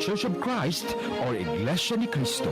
Church of Christ or Iglesia ni Cristo.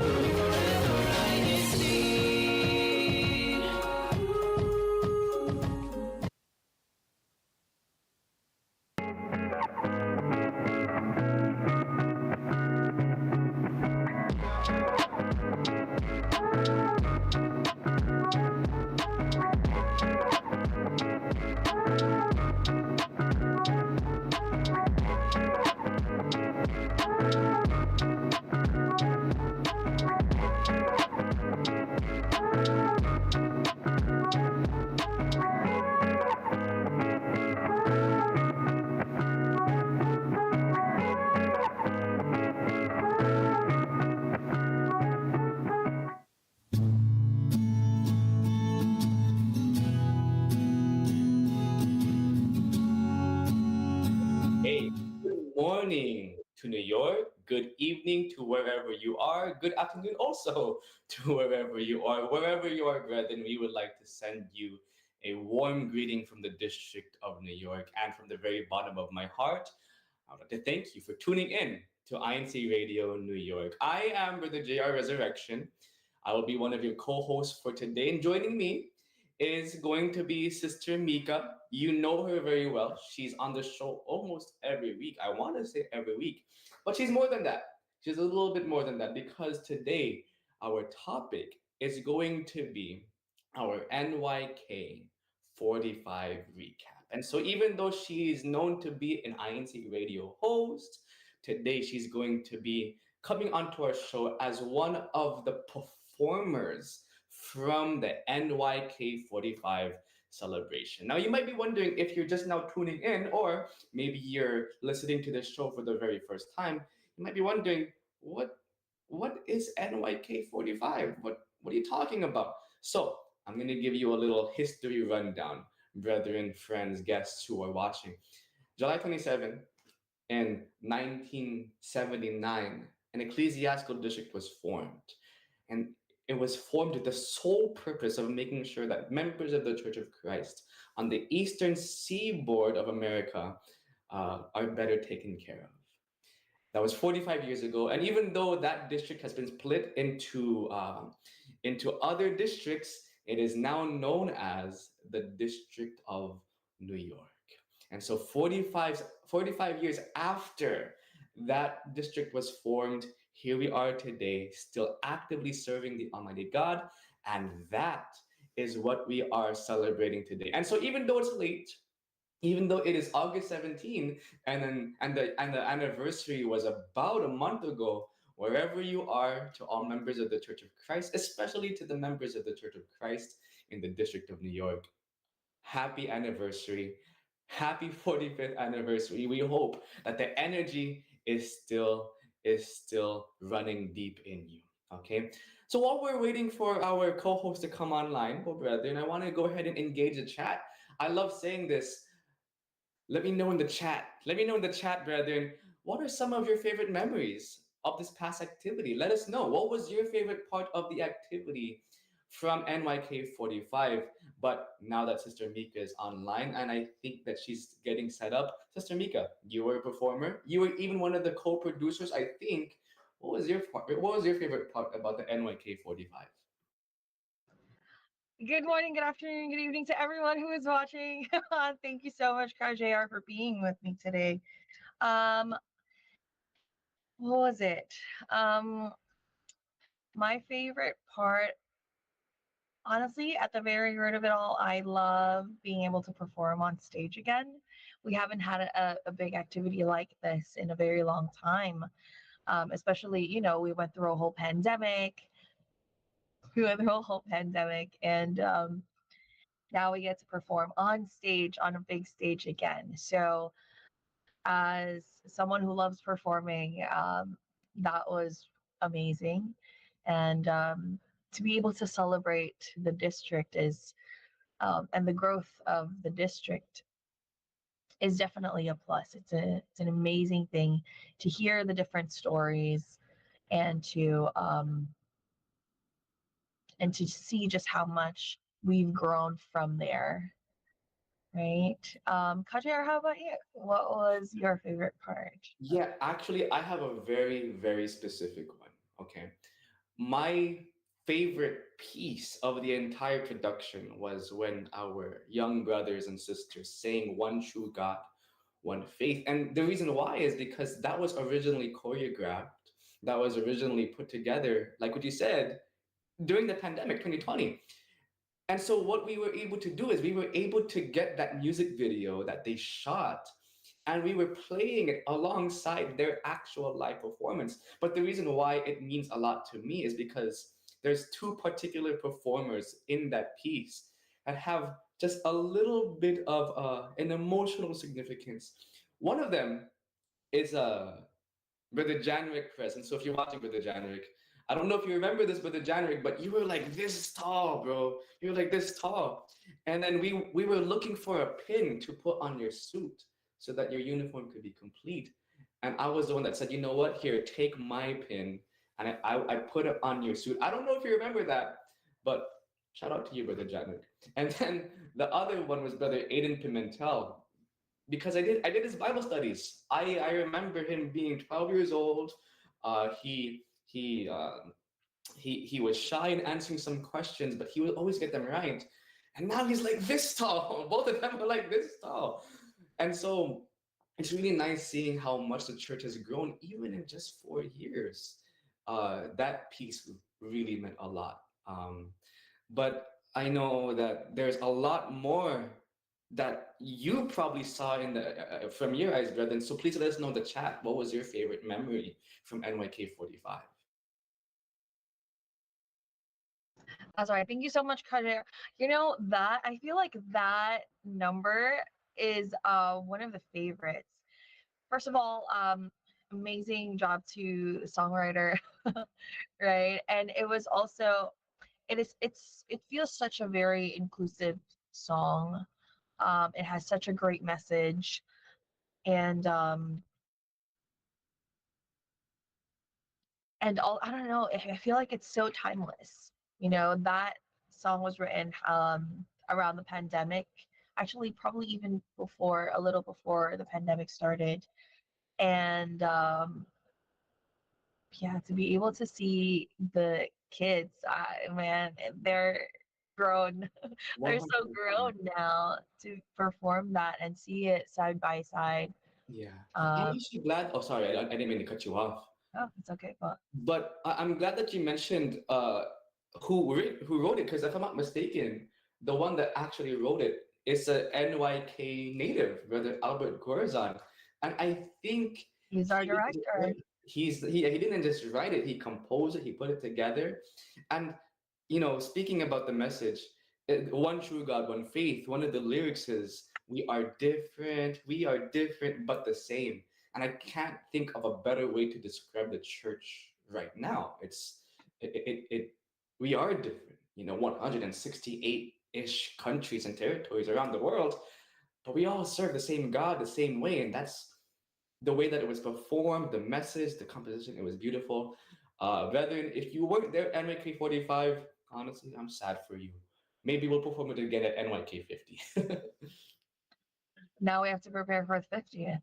Morning to New York, good evening to wherever you are, good afternoon also to wherever you are. Wherever you are, brethren, we would like to send you a warm greeting from the District of New York. And from the very bottom of my heart, I would like to thank you for tuning in to INCRadio New York. I am Brother JR Resurrection. I will be one of your co-hosts for today, and joining me is going to be Sister Mika. You know her very well. She's on the show almost every week. I want to say every week, but she's more than that. She's a little bit more than that, because today our topic is going to be our NYK 45 recap. And so even though she's known to be an INCRadio host, today she's going to be coming onto our show as one of the performers from the NYK 45 celebration. Now, you might be wondering, if you're just now tuning in, or maybe you're listening to this show for the very first time, you might be wondering, what is NYK 45? What are you talking about? So I'm going to give you a little history rundown, brethren, friends, guests who are watching. July 27 in 1979, an ecclesiastical district was formed. And it was formed with the sole purpose of making sure that members of the Church of Christ on the eastern seaboard of America are better taken care of. That was 45 years ago, and even though that district has been split into other districts, it is now known as the District of New York. And so 45 years after that district was formed, here we are today, still actively serving the Almighty God, and that is what we are celebrating today. And so even though it's late, even though it is August 17, and the anniversary was about a month ago, wherever you are, to all members of the Church of Christ, especially to the members of the Church of Christ in the District of New York, happy anniversary. Happy 45th anniversary. We hope that the energy is still running deep in you. Okay. So while we're waiting for our co-host to come online, brethren, I want to go ahead and engage the chat. I love saying this. Let me know in the chat. Let me know in the chat, brethren, what are some of your favorite memories of this past activity? Let us know. What was your favorite part of the activity from NYK 45? But now that Sister Mika is online, and I think that she's getting set up, Sister Mika, you were a performer. You were even one of the co-producers, I think. What was your favorite part about the NYK 45? Good morning, good afternoon, good evening to everyone who is watching. Thank you so much, JR, for being with me today. What was it? My favorite part, honestly, at the very root of it all, I love being able to perform on stage again. We haven't had a big activity like this in a very long time, especially, we went through a whole pandemic. And now we get to perform on stage, on a big stage again. So as someone who loves performing, that was amazing. And to be able to celebrate the district is and the growth of the district is definitely a plus. It's an amazing thing to hear the different stories and to see just how much we've grown from there. right? Kajar, how about you? What was your favorite part? Yeah, actually, I have a very, very specific one. Okay. My favorite piece of the entire production was when our young brothers and sisters sang One True God, One Faith. And the reason why is because that was originally choreographed, that was originally put together, like what you said, during the pandemic 2020. And so what we were able to do is we were able to get that music video that they shot and we were playing it alongside their actual live performance. But the reason why it means a lot to me is because there's two particular performers in that piece that have just a little bit of an emotional significance. One of them is Brother Janrick present. So if you're watching Brother Janrick, I don't know if you remember this, Brother Janrick, but you were like this tall, bro. You were like this tall. And then we were looking for a pin to put on your suit so that your uniform could be complete. And I was the one that said, you know what? Here, take my pin. And I put it on your suit. I don't know if you remember that, but shout out to you, Brother Janrick. And then the other one was Brother Aiden Pimentel, because I did his Bible studies. I remember him being 12 years old. He was shy in answering some questions, but he would always get them right. And now he's like this tall. Both of them are like this tall. And so it's really nice seeing how much the church has grown even in just 4 years. That piece really meant a lot. But I know that there's a lot more that you probably saw in the from your eyes, brethren. So please let us know in the chat. What was your favorite memory from NYK 45? That's right. Thank you so much, Kajar. You know that I feel like that number is one of the favorites. First of all, amazing job to songwriter, right? And it was also it feels such a very inclusive song. It has such a great message, and all I don't know. I feel like it's so timeless. You know that song was written around the pandemic, actually probably even before, a little before the pandemic started, and yeah, to be able to see the kids, man, they're grown. They're so 100%. grown now to perform that and see it side by side. Yeah. I'm Um, actually glad. Oh, sorry, I didn't mean to cut you off. oh, it's okay, but But I'm glad that you mentioned who wrote it, because if I'm not mistaken, the one that actually wrote it is a NYK native, Brother Albert Gorzon. And I think he's our director. he didn't just write it, he composed it, he put it together. And speaking about the message, one true God, one faith, one of the lyrics is we are different but the same. And I can't think of a better way to describe the church right now. We are different, 168-ish countries and territories around the world, but we all serve the same God the same way. And that's the way that it was performed, the message, the composition. It was beautiful. Brethren, if you weren't there at NYK 45, honestly, I'm sad for you. Maybe we'll perform it again at NYK 50. Now we have to prepare for the 50th.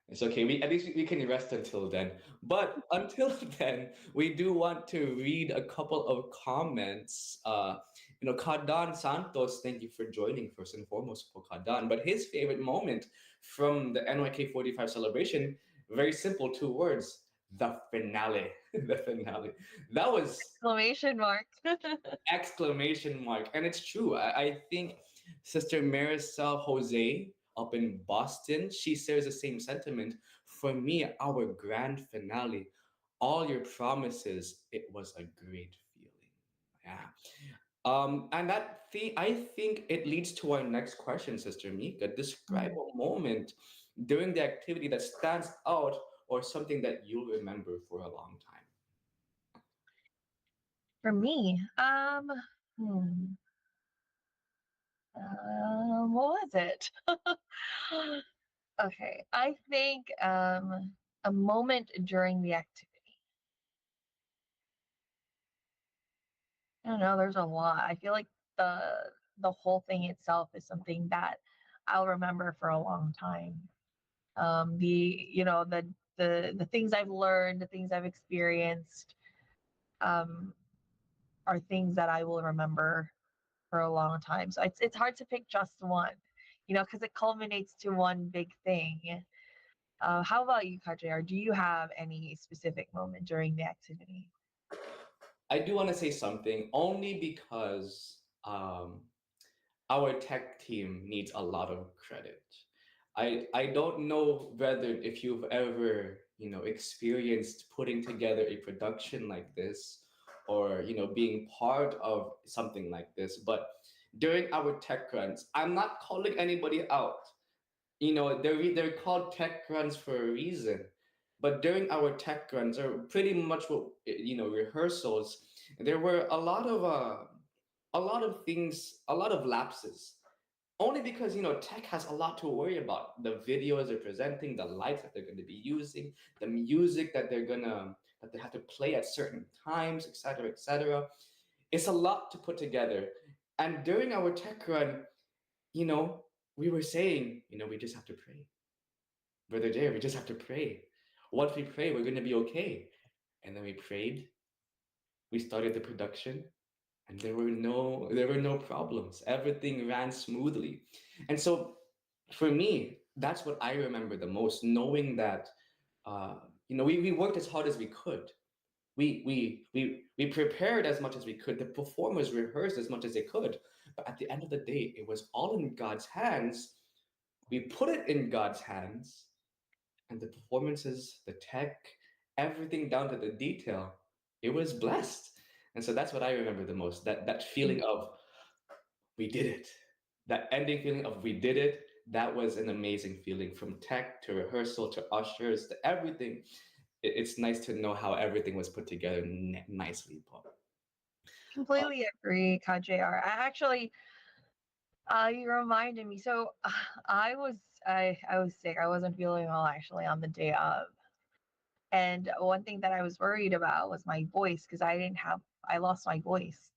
It's okay. We at least we can rest until then. But until then, we do want to read a couple of comments. Kadan Santos, thank you for joining first and foremost for Kadan. But his favorite moment from the NYK 45 celebration, very simple, two words: the finale. The finale. That was Exclamation mark. exclamation mark. And it's true. I think Sister Maricel Jose up in Boston, she shares the same sentiment. For me, our grand finale, all your promises, it was a great feeling. Yeah. And I think it leads to our next question, Sister Mika. Describe a moment during the activity that stands out or something that you'll remember for a long time. For me, what was it? Okay, I think a moment during the activity. I don't know. There's a lot. I feel like the the whole thing itself is something that I'll remember for a long time. The you know the things I've learned, the things I've experienced, um, are things that I will remember for a long time. So it's hard to pick just one, because it culminates to one big thing. How about you, Kajr? Do you have any specific moment during the activity? I do want to say something only because our tech team needs a lot of credit. I don't know whether if you've ever, experienced putting together a production like this, or, being part of something like this, but during our tech runs, I'm not calling anybody out. They're called tech runs for a reason. But during our tech runs, or pretty much what, rehearsals, there were a lot of things, a lot of lapses. Only because tech has a lot to worry about. The videos they're presenting, the lights that they're going to be using, the music that they have to play at certain times, etc., etc. It's a lot to put together. And during our tech run, you know, we were saying, we just have to pray. Brother Jay, we just have to pray. Once we pray, we're going to be okay. And then we prayed. We started the production, and there were no problems. Everything ran smoothly. And so, for me, that's what I remember the most, knowing that uh, we worked as hard as we could. We prepared as much as we could. The performers rehearsed as much as they could. But at the end of the day, it was all in God's hands. We put it in God's hands, and the performances, the tech, everything down to the detail, it was blessed. And so that's what I remember the most. That feeling of we did it. That ending feeling of we did it. That was an amazing feeling, from tech to rehearsal to ushers to everything. It's nice to know how everything was put together nicely, Paul. Completely agree, Kajr. You reminded me. So I was sick. I wasn't feeling well actually on the day of. And one thing that I was worried about was my voice, because I lost my voice.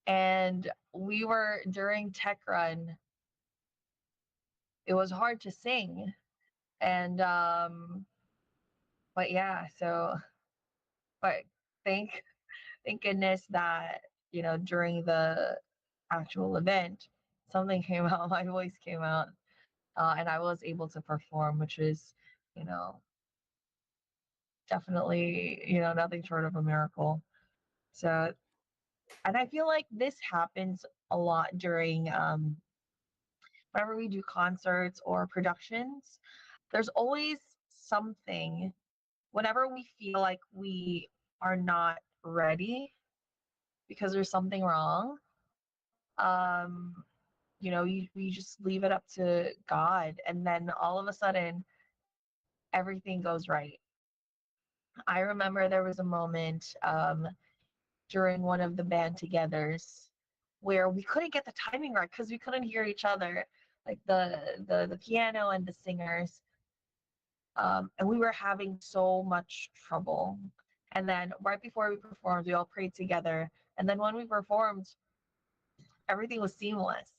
And we were during tech run, it was hard to sing. And but yeah, but thank thank goodness that, during the actual event, something came out, my voice came out, and I was able to perform, which is, you know, definitely, nothing short of a miracle. So, and I feel like this happens a lot during whenever we do concerts or productions. There's always something whenever we feel like we are not ready because there's something wrong. Um, we just leave it up to God, and then all of a sudden, everything goes right. I remember there was a moment during one of the band togethers where we couldn't get the timing right because we couldn't hear each other, like the piano and the singers, and we were having so much trouble. And then right before we performed, we all prayed together, and then when we performed, everything was seamless.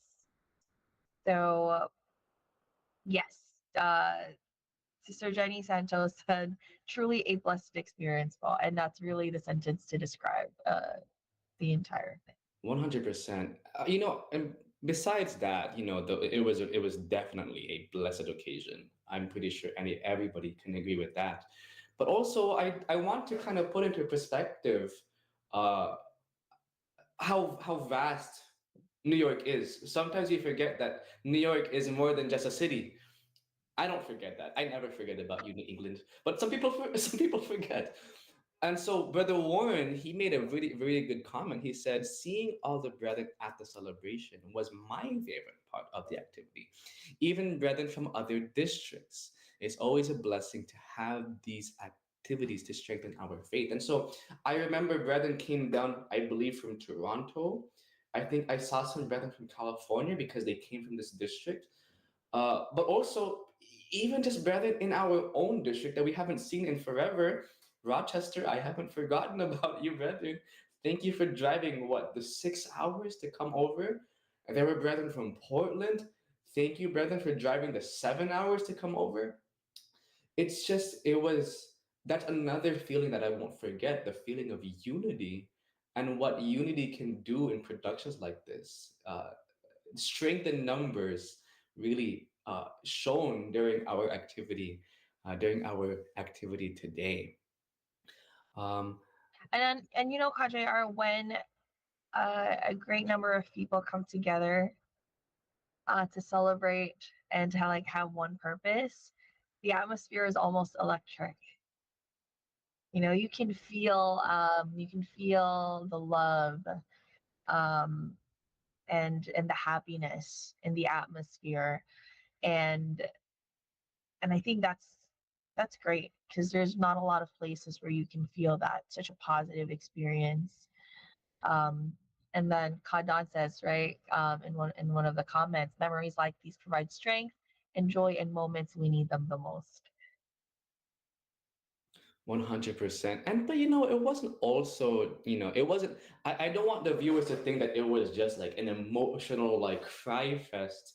So yes, Sister Jenny Santos said, "Truly a blessed experience, Paul," and that's really the sentence to describe the entire thing. 100%. And besides that, it was definitely a blessed occasion. I'm pretty sure everybody can agree with that. But also, I want to kind of put into perspective uh, how vast New York is. Sometimes you forget that New York is more than just a city. I don't forget that. I never forget about you, New England. But some people, some people forget. And so, Brother Warren, he made a really, really good comment. He said, "Seeing all the brethren at the celebration was my favorite part of the activity. Even brethren from other districts. It's always a blessing to have these activities to strengthen our faith." And so, I remember brethren came down, I believe, from Toronto. I think I saw some brethren from California because they came from this district. But also, even just brethren in our own district that we haven't seen in forever. Rochester, I haven't forgotten about you, brethren. Thank you for driving what the 6 hours to come over. And there were brethren from Portland. Thank you, brethren, for driving the 7 hours to come over. It's just it was that's another feeling that I won't forget, the feeling of unity and what unity can do in productions like this. Strength in numbers really shown during our activity today. Um, And Kajay, are when a great number of people come together to celebrate and to like have one purpose, the atmosphere is almost electric. You can feel the love, um, and the happiness in the atmosphere, and and I think that's great because there's not a lot of places where you can feel that such a positive experience. Um, and then Kadan says, right, in one of the comments, memories like these provide strength and joy in moments we need them the most. 100%. And but it wasn't also, it wasn't I don't want the viewers to think that it was just like an emotional like cry fest.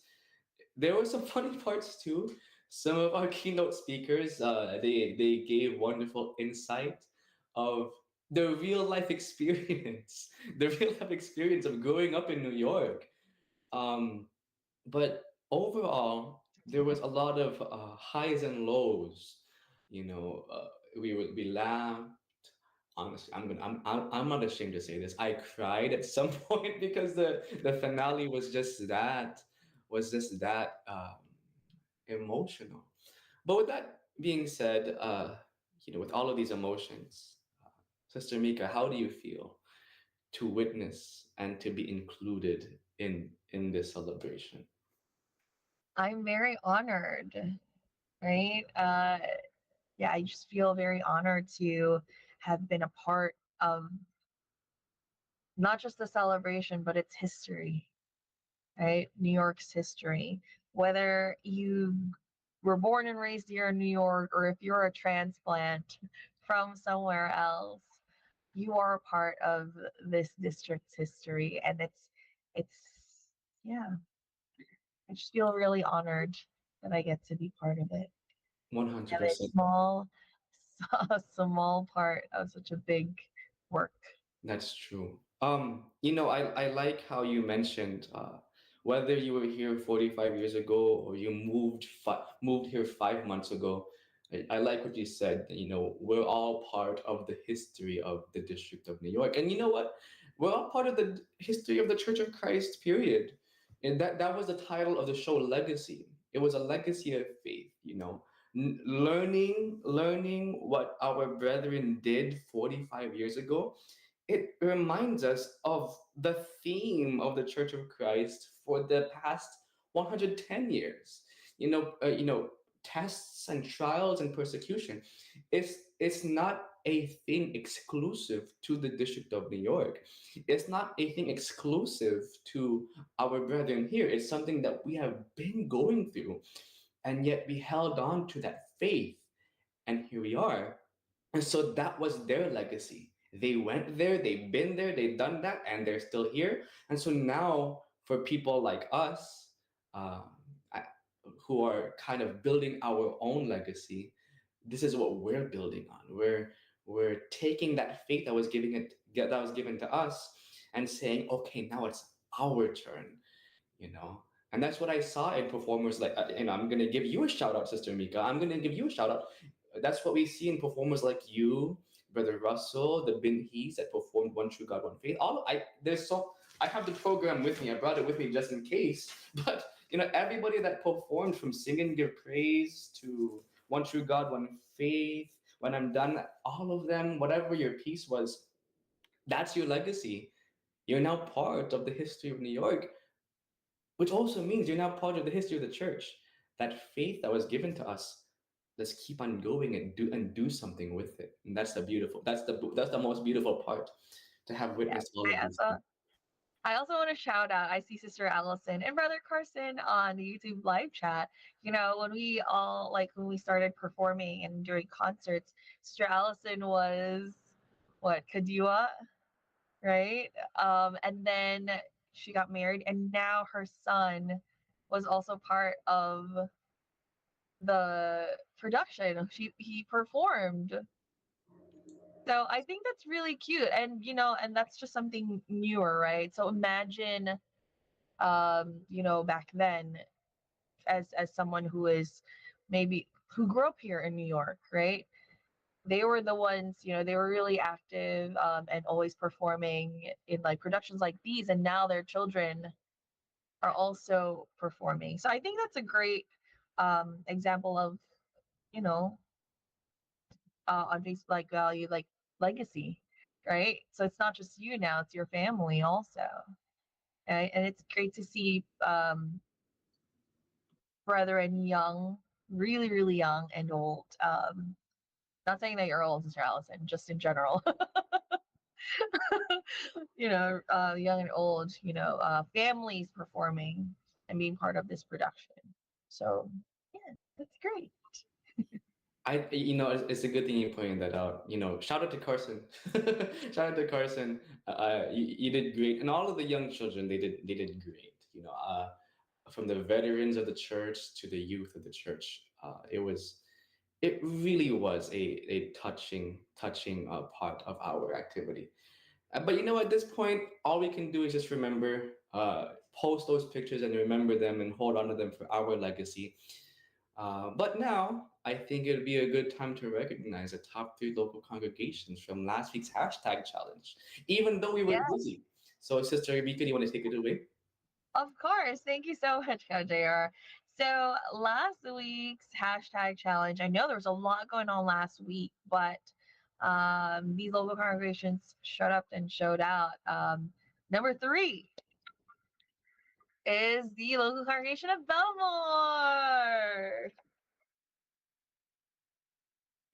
There were some funny parts too. Some of our keynote speakers, they gave wonderful insight of the real life experience, the real life experience of growing up in New York. Um, but overall, there was a lot of highs and lows. We laughed. Honestly, I'm not ashamed to say this. I cried at some point because the finale was just that emotional. But with that being said, with all of these emotions, Sister Mika, how do you feel to witness and to be included in this celebration? I'm very honored, right? Yeah, I just feel very honored to have been a part of not just the celebration, but its history, right? New York's history. Whether you were born and raised here in New York, or if you're a transplant from somewhere else, you are a part of this district's history, and it's yeah. I just feel really honored that I get to be part of it. And a 100%. a small part of such a big work. That's true. I like how you mentioned whether you were here 45 years ago or you moved here 5 months ago. I like what you said. We're all part of the history of the District of New York, and you know what? We're all part of the history of the Church of Christ. Period. And that was the title of the show, Legacy. It was a legacy of faith. Learning what our brethren did 45 years ago, it reminds us of the theme of the Church of Christ for the past 110 years. Tests and trials and persecution. It's not a thing exclusive to the District of New York. It's not a thing exclusive to our brethren here. It's something that we have been going through, and yet we held on to that faith, and here we are. And so that was their legacy. They went there, they've been there, they've done that, and they're still here. And so now, for people like us, uh, I- who are kind of building our own legacy, this is what we're building on. We're taking that faith that was given to us, and saying, okay, now it's our turn. you know and that's what I saw in performers like, I'm going to give you a shout out, Sister Mika. I'm going to give you a shout out. That's what we see in performers like you, Brother Russell, the Bin Hees that performed One True God, One Faith. I have the program with me. I brought it with me just in case. But everybody that performed, from Sing and Give Praise to One True God, One Faith, When I'm Done, all of them, whatever your piece was, that's your legacy. You're now part of the history of New York, which also means you're now part of the history of the church. That faith that was given to us, let's keep on going and do something with it. And that's the most beautiful part, to have Yeah. witnessed all of I these also, things. I also want to shout out. I see Sister Allison and Brother Carson on the YouTube live chat. When we started performing and during concerts, Sister Allison was what, Kadua, right? And then she got married, and now her son was also part of the production. He performed. So I think that's really cute, and and that's just something newer, right? So imagine, back then, as someone who is maybe who grew up here in New York, right? They were the ones, they were really active, and always performing in like productions like these, and now their children are also performing. So I think that's a great example of, you know, on face like value, like legacy, right? So it's not just you now, it's your family also. Right? And it's great to see brethren young, really, really young and old. Not saying that you're old, Sister Allison, just in general. Young and old, families performing and being part of this production. So yeah, that's great. It's a good thing you pointed that out. Shout out to Carson. Shout out to Carson. You did great, and all of the young children, they did great. From the veterans of the church to the youth of the church, it really was a touching part of our activity. But at this point, all we can do is just remember, post those pictures and remember them and hold on to them for our legacy. But now, I think it would be a good time to recognize the top 3 local congregations from last week's hashtag challenge, even though we were Yeah, busy. So, Sister Rebecca, do you want to take it away? of course. Thank you so much, JR. So last week's hashtag challenge, I know there was a lot going on last week, but these local congregations showed up and showed out. Number 3 is the local congregation of Belmore.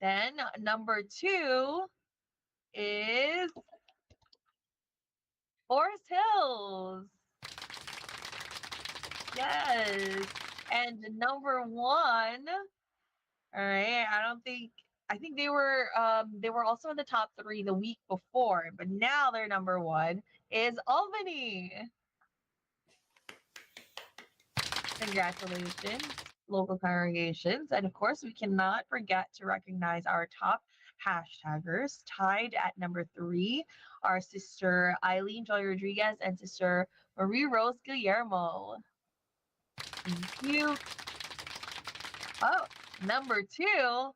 Then number 2 is Forest Hills. Yes. And number 1, all right, I think they were also in the top 3 the week before, but now their number 1 is Albany. Congratulations, local congregations. And of course, we cannot forget to recognize our top hashtaggers. Tied at number 3 are Sister Eileen Joy Rodriguez and Sister Marie Rose Guillermo. Thank you. Oh, number 2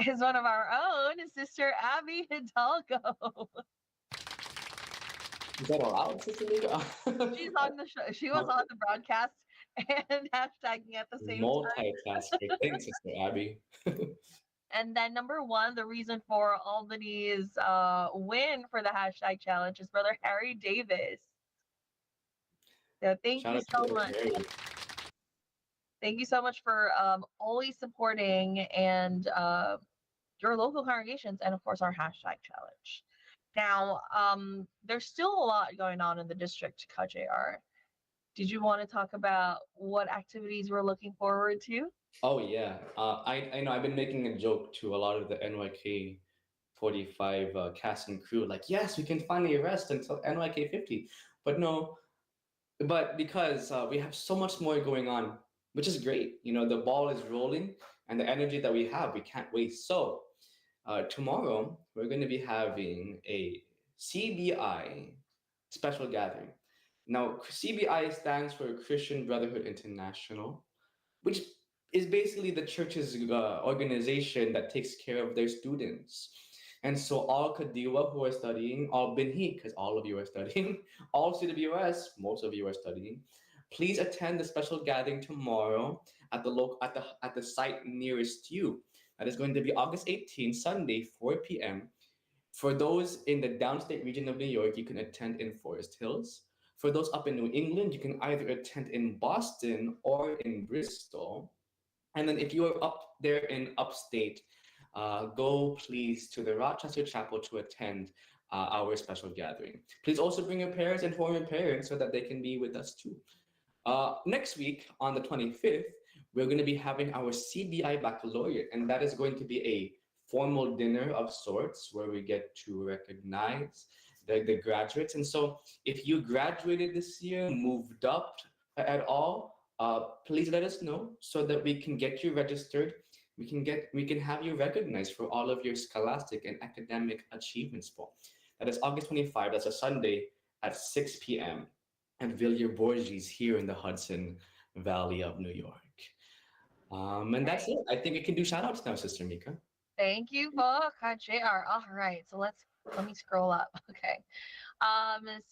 is one of our own, Sister Abby Hidalgo. Is that allowed, Sister Mika? She's on the show. She was on the broadcast and hashtagging at the same time. Multitasker. Thanks, Sister Abby. And then number 1, the reason for Albany's win for the hashtag challenge is Brother Harry Davis. So thank Shout you out to so Brother much. Harry. Thank you so much for always supporting and your local congregations and of course our hashtag challenge. Now, there's still a lot going on in the district, JR. Did you want to talk about what activities we're looking forward to? Oh yeah. I know I've been making a joke to a lot of the NYK 45 cast and crew, like, yes, we can finally rest until NYK 50. But no, but because we have so much more going on, which is great. The ball is rolling, and the energy that we have, we can't waste. So tomorrow we're going to be having a CBI special gathering. Now, CBI stands for Christian Brotherhood International, which is basically the church's organization that takes care of their students. And so all Kadiwa who are studying, all Binhi, because all of you are studying, all CWS, most of you are studying, please attend the special gathering tomorrow at the site nearest you. That is going to be August 18th, Sunday, 4 p.m. For those in the downstate region of New York, you can attend in Forest Hills. For those up in New England, you can either attend in Boston or in Bristol. And then if you are up there in upstate, go please to the Rochester Chapel to attend our special gathering. Please also bring your parents and former parents so that they can be with us too. Next week, on the 25th, we're going to be having our CBI Baccalaureate, and that is going to be a formal dinner of sorts where we get to recognize the graduates. And so if you graduated this year, moved up at all, please let us know so that we can get you registered. We can have you recognized for all of your scholastic and academic achievements, Paul. That is August 25. That's a Sunday at 6 p.m. at Villa Borges here in the Hudson Valley of New York. And that's it. I think we can do shout outs now, Sister Mika. Thank you, Bo, JR. All right, so let me scroll up. Okay.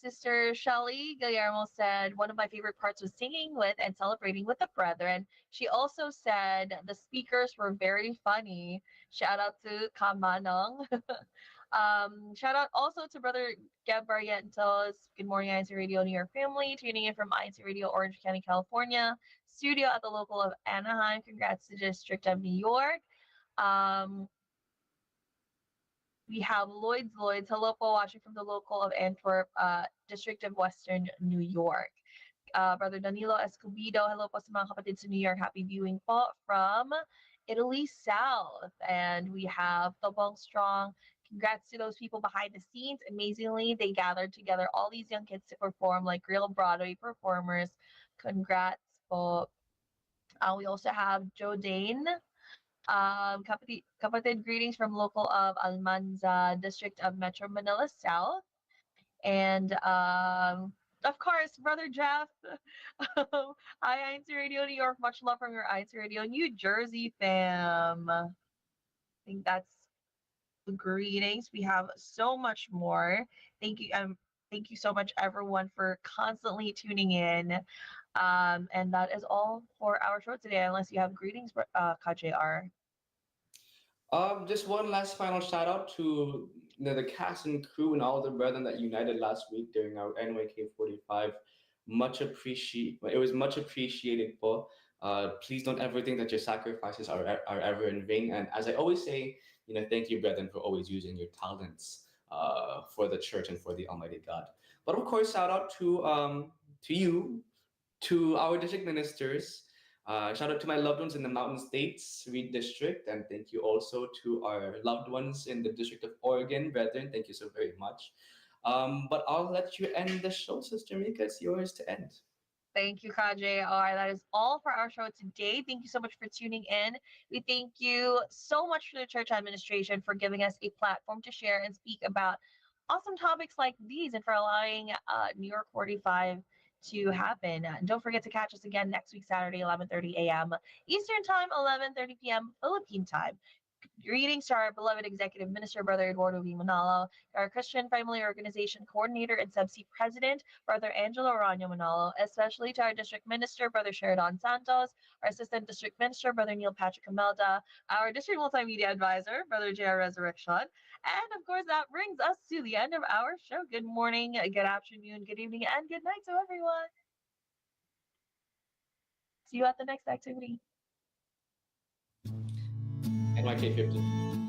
Sister Shelly Guillermo said, one of my favorite parts was singing with and celebrating with the brethren. She also said the speakers were very funny. Shout out to Kamanong. Shout out also to Brother Gab Barrientos. Good morning, INCRadio New York family. Tuning in from INCRadio Orange County, California. Studio at the local of Anaheim. Congrats to District of New York. We have Lloyd's. Hello po, watching from the local of Antwerp, District of Western New York. Brother Danilo Escobedo, hello po sa mga kapatid sa New York. Happy viewing po from Italy South. And we have Tobong Strong. Congrats to those people behind the scenes. Amazingly, they gathered together all these young kids to perform like real Broadway performers. Congrats po. We also have Joe Dane. Kapatid greetings from local of Almanza, District of Metro Manila South. And of course, Brother Jeff. Hi, INCRadio New York. Much love from your INCRadio New Jersey fam. I think that's the greetings. We have so much more. Thank you. Thank you so much, everyone, for constantly tuning in. And that is all for our show today, unless you have greetings, KJR. Just one last final shout out to the cast and crew and all the brethren that united last week during our NYK 45. It was much appreciated, po. Please don't ever think that your sacrifices are ever in vain. And as I always say, thank you, brethren, for always using your talents for the church and for the Almighty God. But of course, shout out to you, to our district ministers. Shout out to my loved ones in the Mountain States Reed District, and thank you also to our loved ones in the District of Oregon, brethren. Thank you so very much. But I'll let you end the show, Sister Mika. It's yours to end. Thank you, KJR. That is all for our show today. Thank you so much for tuning in. We thank you so much to the church administration for giving us a platform to share and speak about awesome topics like these, and for allowing New York 45 to happen. Don't forget to catch us again next week, Saturday, 11:30 a.m. Eastern Time, 11:30 p.m. Philippine Time. Greetings to our beloved Executive Minister, Brother Eduardo V. Manalo, our Christian Family Organization Coordinator and Subsea President, Brother Angelo Arano Manalo, especially to our District Minister, Brother Sheridan Santos, our Assistant District Minister, Brother Neil Patrick Camelda, our District Multimedia Advisor, Brother J.R. Resurrection, and of course, that brings us to the end of our show. Good morning, good afternoon, good evening, and good night to everyone. See you at the next activity. NYK 50.